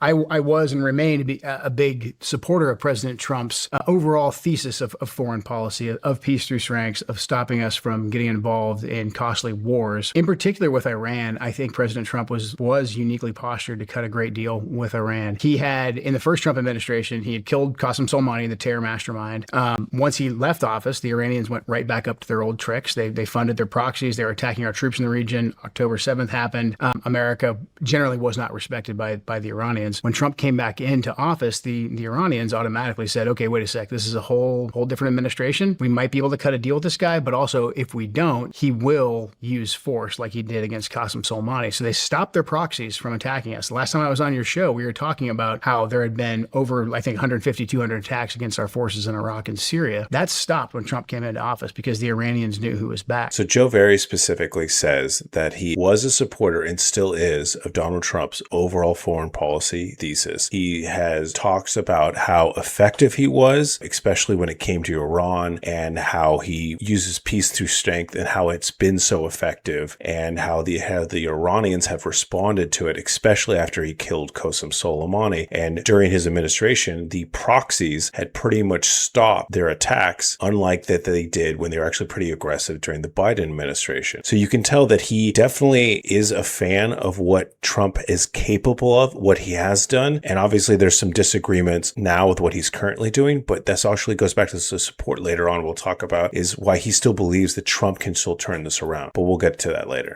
I was and remain to be a big supporter of President Trump's overall thesis of foreign policy, of peace through strengths, of stopping us from getting involved in costly wars. In particular with Iran, I think President Trump was uniquely postured to cut a great deal with Iran. He had, in the first Trump administration, he had killed Qasem Soleimani, the terror mastermind. Once he left office, the Iranians went right back up to their old tricks. They funded their proxies. They were attacking our troops in the region. October 7th happened. America generally was not respected by the Iranians. When Trump came back into office, the Iranians automatically said, okay, wait a sec, this is a whole different administration. We might be able to cut a deal with this guy, but also if we don't, he will use force like he did against Qasem Soleimani. So they stopped their proxies from attacking us. Last time I was on your show, we were talking about how there had been over, I think, 150, 200 attacks against our forces in Iraq and Syria. That stopped when Trump came into office because the Iranians knew who was back. So Joe very specifically says that he was a supporter and still is of Donald Trump's overall foreign policy thesis. He has talks about how effective he was, especially when it came to Iran, and how he uses peace through strength and how it's been so effective, and how the Iranians have responded to it, especially after he killed Qasem Soleimani. And during his administration, the proxies had pretty much stopped their attacks, unlike that they did when they were actually pretty aggressive during the Biden administration. So you can tell that he definitely is a fan of what Trump is capable of, what he has done. And obviously there's some disagreements now with what he's currently doing, but that's actually goes back to the support later on we'll talk about, is why he still believes that Trump can still turn this around. But we'll get to that later.